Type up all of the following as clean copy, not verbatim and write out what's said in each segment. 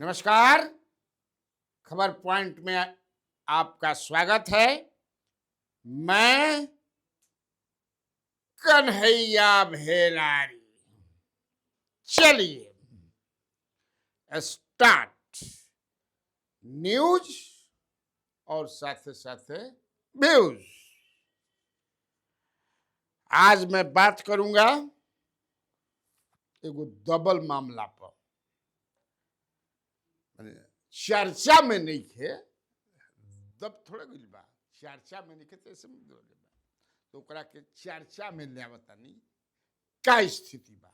नमस्कार। खबर पॉइंट में आपका स्वागत है। मैं कन्हैया भेलारी। चलिए स्टार्ट न्यूज और साथ साथ व्यूज। आज मैं बात करूंगा एगो डबल मामला पर। चर्चा में नहीं थे, दब थोड़ा गइल बा। चर्चा में नहीं थे तो समझ लो तो ओकरा के चर्चा में ले आवतानी का स्थिति बा।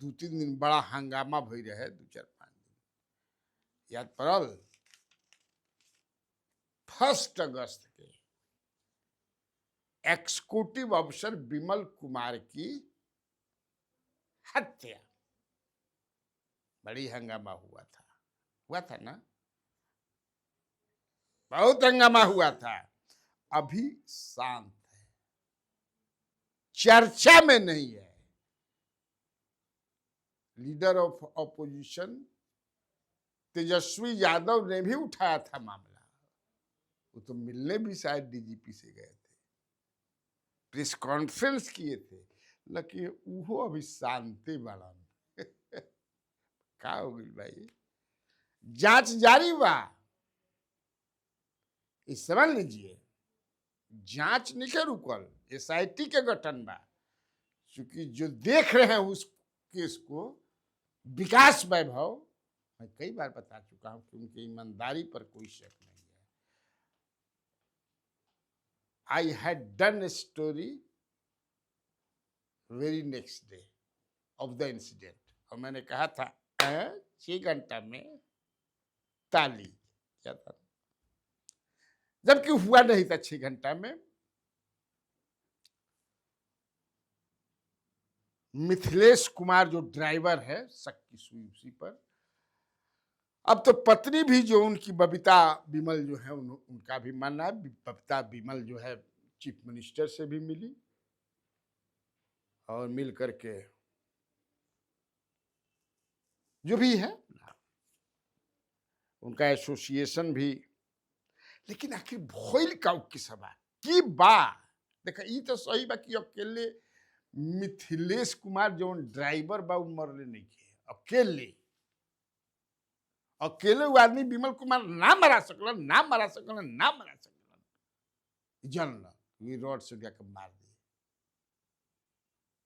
2-3 दिन बड़ा हंगामा भई रहे, 2-4-5 दिन याद पड़ल। 1 अगस्त के एग्जीक्यूटिव अफसर विमल कुमार की हत्या, बड़ी हंगामा हुआ था ना, बहुत हंगामा हुआ था। अभी शांत है, चर्चा में नहीं है। Leader of opposition Tejashwi Yadav ने भी उठाया था मामला। वो तो मिलने भी शायद डीजीपी से गए थे, प्रेस कॉन्फ्रेंस किए थे, लेकिन वो अभी शांति बड़ा का हो गई भाई। जांच जारी बा, इस समझ लीजिए। जांच नहीं रुकल, एसआईटी के गठन बा। क्योंकि जो देख रहे हैं उस केस को, विकास वैभव, मैं कई बार बता चुका हूं कि उनकी ईमानदारी पर कोई शक नहीं है। I had done a story very next day of the incident, और मैंने कहा था 6 घंटा में ताली क्या था, जबकि हुआ नहीं था 6 घंटा में। मिथिलेश कुमार जो ड्राइवर है, शक की सुई उसी पर। अब तो पत्नी भी जो उनकी बबीता बिमल जो है, उनका भी मानना है बबीता बिमल जो है चीफ मिनिस्टर से भी मिली और मिल करके जो भी है उनका एसोसिएशन भी। लेकिन आखिर भइल का की सभा की बा। देखा ये तो सही बा कि अकेले मिथिलेश कुमार जो ड्राइवर बा मरले नहीं के, अकेले वो आदमी विमल कुमार ना मरा सकलन, जानल ये रोड से जाकर मार दिए।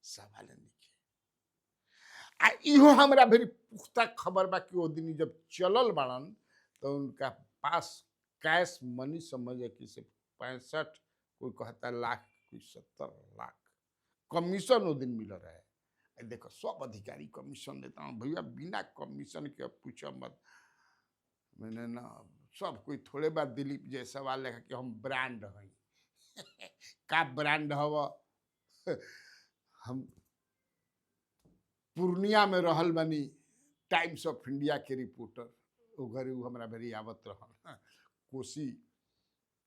सवाल नहीं आ इहो हमरा भेरी पुख्ता खबर बा कि वो दिन जब चलल बाड़न तो उनका पास कैश मनी समझे कि सिर्फ 65, कोई कहता लाख, कोई 70 लाख कमीशन वो दिन मिल रहा है। देखो सब अधिकारी कमीशन देता हूँ भैया, बिना कमीशन के पूछो मत। मैंने ना सब कोई थोड़े बात दिलीप जैसा वाले कि हम ब्रांड हैं का ब्रांड हव। हम पूर्णिया में रहल बनी, टाइम्स ऑफ इंडिया के रिपोर्टर, वो घरे वो हमारा भेरी आवत रहन, कोसी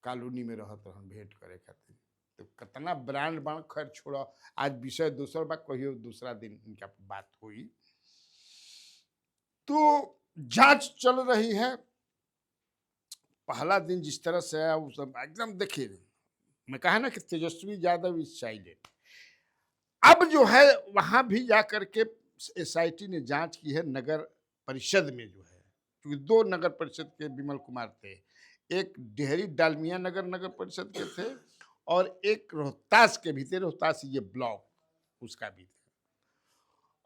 कॉलोनी में रहत रहन भेंट करे खातिर। तो कितना ब्रांड बन, खैर छोड़ा, आज विषय दूसरा बात, कहियो दूसरा दिन इनका बात हुई। तो जांच चल रही है। पहला दिन जिस तरह से आया वो सब एकदम, देखिए मैं कहा ना कि तेजस्वी यादव इज साइलेंट। अब जो है वहां भी जाकर के एसआईटी ने जांच की है नगर परिषद में जो है, क्योंकि 2 नगर परिषद के विमल कुमार थे, एक डेहरी डालमिया नगर परिषद के थे और एक रोहतास के भी थे, रोहतास ये ब्लॉक उसका भी थे।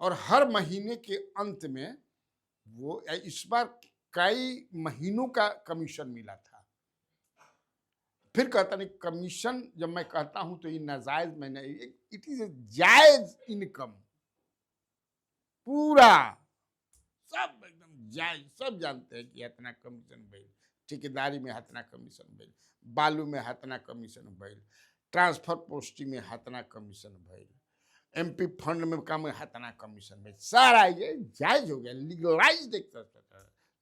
और हर महीने के अंत में वो, इस बार कई महीनों का कमीशन मिला था। फिर कहता नहीं कमीशन, जब मैं कहता हूं तो ये नाजायज में नहीं, इट इज जायज इनकम, पूरा सब एकदम जायज। सब जानते हैं कि इतना कमीशन भइल, ठेकेदारी में इतना कमीशन भइल, बालू में इतना कमीशन भइल, ट्रांसफर पोस्टिंग में इतना कमीशन भइल, एमपी फंड में काम में इतना कमीशन भइल। सारा ये जायज हो गया, लीगलाइज, देखता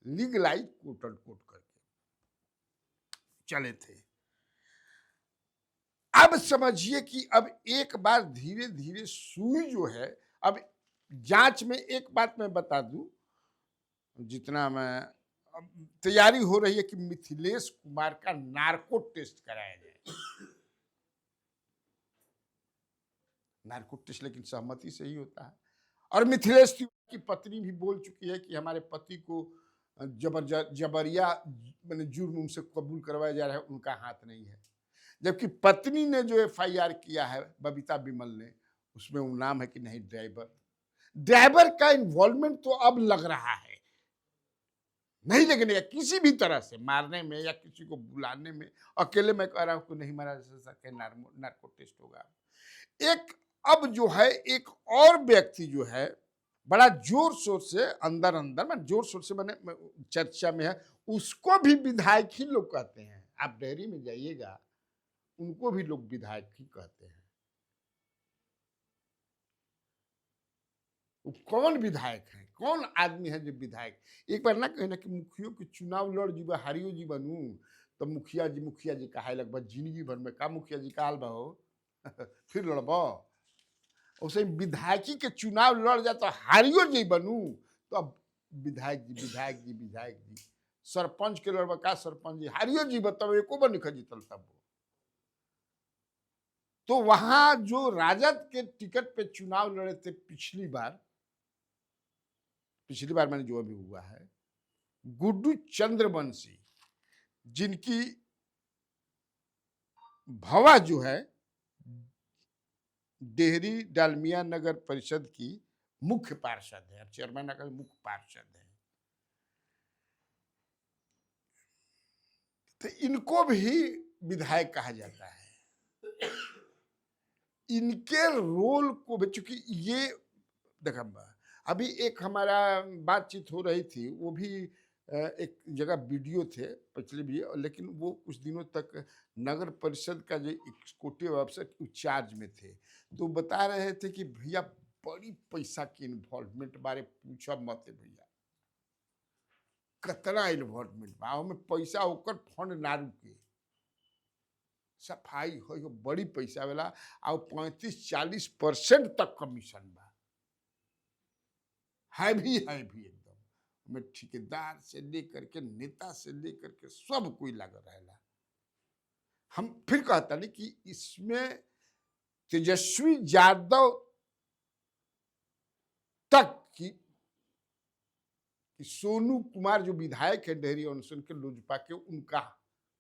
लीगलाइज कोट एंड कोट करके चले थे। अब समझिए कि अब एक बार धीरे धीरे सुई जो है, अब जांच में एक बात मैं बता दूं, जितना मैं अब तैयारी हो रही है कि मिथिलेश कुमार का नार्को टेस्ट कराया जाए। नार्को टेस्ट लेकिन सहमति से ही होता है। और मिथिलेश तिवारी की पत्नी भी बोल चुकी है कि हमारे पति को जबरिया मैंने जुर्म उनसे कबूल करवाया जा रहा है, उनका हाथ नहीं है। जबकि पत्नी ने जो एफआईआर किया है बबीता बिमल ने, उसमें वो नाम है कि नहीं ड्राइवर। ड्राइवर का इन्वॉल्वमेंट तो अब लग रहा है, नहीं लगने का किसी भी तरह से, मारने में या किसी को बुलाने में। अकेले मैं कह रहा हूं कि नहीं मारा जा सके, नार्को टेस्ट होगा। एक अब जो है एक और व्यक्ति जो है बड़ा जोर शोर से अंदर अंदर में जोर शोर से मैंने चर्चा में है, उसको भी विधायक ही लोग कहते हैं। आप डेयरी में जाइएगा, उनको भी लोग विधायक ही कहते हैं। वो कौन विधायक है, कौन आदमी है जो विधायक? एक बार ना कहे ना कि मुखियों के चुनाव लड़ जीवा, हारियो जी बनू, तो मुखिया जी कहा लगभग जिंदगी भर में का मुखिया जी काल बहो फिर लड़ब। उसे विधायकी के चुनाव लड़ जा तो हारियो जी बनू, तो अब विधायक जी विधायक जी विधायक जी। सरपंच के लड़ब का सरपंच जी, हारियो जी बताओ एको बार निकल जीतल तब। तो वहां जो राजद के टिकट पे चुनाव लड़े थे पिछली बार मैंने जो अभी हुआ है, गुड्डू चंद्रवंशी, जिनकी भवा जो है डेहरी डालमिया नगर परिषद की मुख्य पार्षद है, चेयरमैन का मुख्य पार्षद है। तो इनको भी विधायक कहा जाता है। इनके रोल को भी, चूंकि ये देखा अभी एक हमारा बातचीत हो रही थी, वो भी एक जगह वीडियो थे पिछले भी, लेकिन वो कुछ दिनों तक नगर परिषद का जो एग्जीक्यूटिव अफसर चार्ज में थे, तो बता रहे थे कि भैया बड़ी पैसा की इन्वॉल्वमेंट बारे पूछा मत भैया, कितना इन्वॉल्वमेंट बा में पैसा होकर फंड ना रुके, सफाई हो बड़ी पैसा वाला, और 35-40% तक कमीशन बा, है भी एकदम में, ठेकेदार से लेकर के नेता से लेकर के सब कोई लगा रहेला। हम फिर कहता नहीं कि इसमें तेजस्वी यादव तक की सोनू कुमार जो विधायक है डेहरी अनशन के लोजपा के, उनका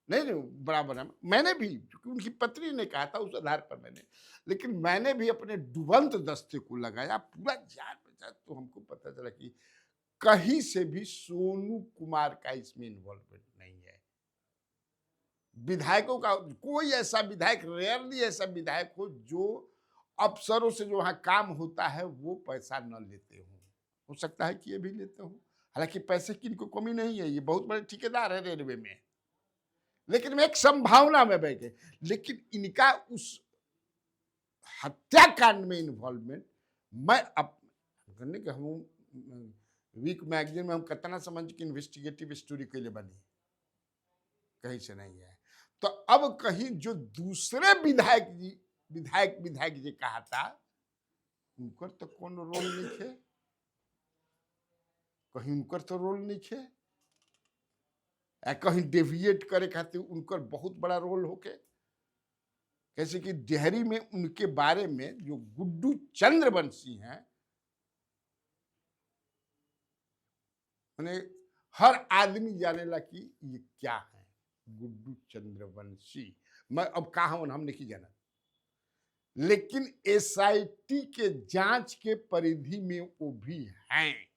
नहीं बराबर है। मैंने भी, क्योंकि उनकी पत्नी ने कहा था उस आधार पर मैंने, लेकिन मैंने भी अपने डुबंत दस्ते को लगाया पूरा जान बचा, तो हमको पता चला कि कहीं से भी सोनू कुमार का इसमें इन्वॉल्वमेंट नहीं है। विधायकों का कोई ऐसा विधायक, रेयरली ऐसा विधायक हो जो अफसरों से जो वहां काम होता है वो पैसा न लेते हो सकता है कि ये भी लेते हो, हालांकि पैसे की इनको कमी नहीं है, ये बहुत बड़े ठेकेदार है रेलवे में, लेकिन मैं एक संभावना में बैठे। लेकिन इनका उस हत्याकांड में इन्वॉल्वमेंट, मैं अब करने के हम वीक मैगजीन में हम कितना समझ के इन्वेस्टिगेटिव स्टोरी के लिए बनी, कहीं से नहीं है। तो अब कहीं जो दूसरे विधायक जी कहा था, उनकर तो कौन रोल नहीं थे, कहीं उनकर तो रोल नहीं थे, कहीं डेविएट करे खातिर उनकर बहुत बड़ा रोल होके, कैसे कि डेहरी में उनके बारे में जो गुड्डू चंद्रवंशी हैं, मैंने हर आदमी जानेला कि ये क्या है गुड्डू चंद्रवंशी। मैं अब कहा हूं हम नहीं जाना, लेकिन एसआईटी के जांच के परिधि में वो भी हैं।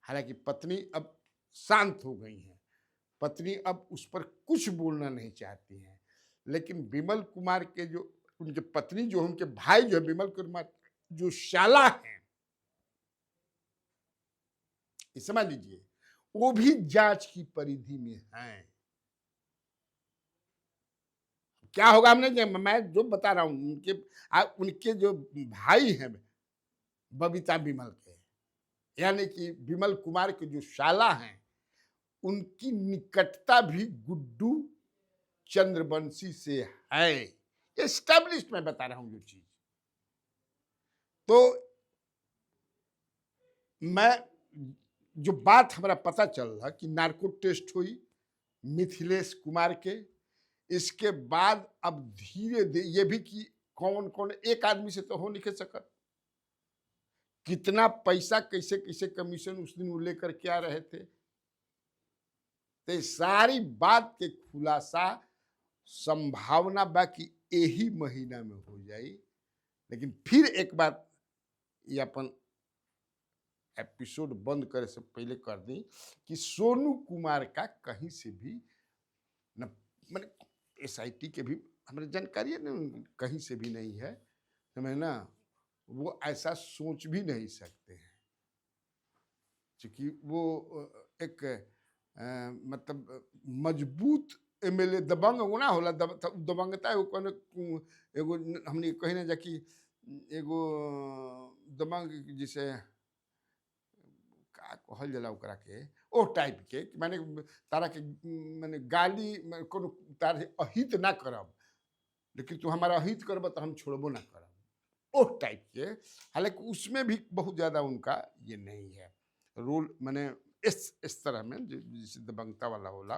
हालांकि पत्नी अब शांत हो गई हैं, पत्नी अब उस पर कुछ बोलना नहीं चाहती हैं, लेकिन विमल कुमार के जो उनके पत्नी जो उनके भाई जो है विमल कुमार जो शाला हैं, समझ लीजिए, वो भी जांच की परिधि में हैं। क्या होगा हमने, मैं जो बता रहा हूं, उनके जो भाई हैं बबीता बिमल के, यानी कि विमल कुमार के जो शाला हैं, उनकी निकटता भी गुड्डू चंद्रवंशी से है, एस्टैब्लिश्ड मैं बता रहा हूं जो चीज। तो मैं जो बात हमारा पता चल रहा कि नार्को टेस्ट हुई मिथिलेश कुमार के, इसके बाद अब धीरे धीरे ये भी कि कौन कौन, एक आदमी से तो हो नहीं सकत, कितना पैसा कैसे कैसे कमीशन उस दिन वो लेकर के आ रहे थे, तो ये सारी बात के खुलासा संभावना बा कि यही महीना में हो जाई। लेकिन फिर एक बात ये अपन एपिसोड बंद करे से पहले कर दी कि सोनू कुमार का कहीं से भी न, मैंने एसआईटी के भी हमारे जानकारी है ना, कहीं से भी नहीं है, तो मैं ना वो ऐसा सोच भी नहीं सकते हैं, क्योंकि वो एक मतलब मजबूत एमएलए दबंग वो ना होला, दबंगता है वो कौन एगो हमने कहीं ना जाकि एगो दबंग जिसे का कहल जाला ओकरा के ओ टाइप के कि माने तारा के माने गाली कोनो तार अहित ना करब, लेकिन तू हमारा अहित करब तो हम छोड़बो ना करब, ओ टाइप के। हालांकि उसमें भी बहुत ज्यादा उनका ये नहीं है रोल, माने इस तरह में जिसे दबंगता वाला होला।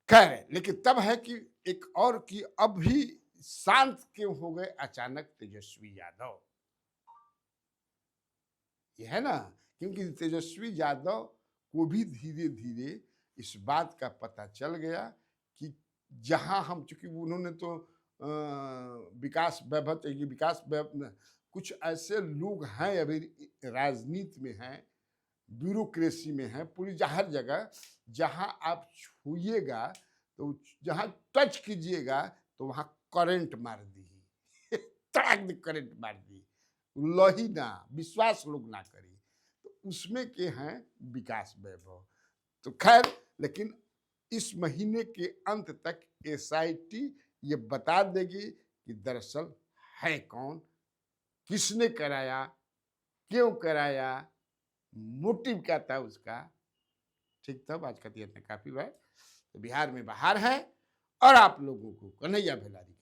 खैर, लेकिन तब है कि एक और कि अब भी शांत क्यों हो गए अचानक तेजस्वी यादव, ये है ना, क्योंकि तेजस्वी यादव को भी धीरे धीरे इस बात का पता चल गया कि जहां हम, चूंकि उन्होंने तो विकास वैभव, ये विकास कुछ ऐसे लोग हैं अभी राजनीति में हैं, ब्यूरोक्रेसी में है, पूरी हर जगह जहां आप छूइएगा तो जहां टच कीजिएगा तो वहां करंट मार दी तड़ाक करंट मार दी, लही ना विश्वास लोग ना करी, तो उसमें के हैं विकास वैभव। तो खैर, लेकिन इस महीने के अंत तक एसआईटी ये बता देगी कि दरअसल है कौन, किसने कराया, क्यों कराया, मोटिव क्या था उसका। ठीक, तब आज का दिन काफी है। तो बिहार में बाहर है और आप लोगों को कन्हैया भेलारी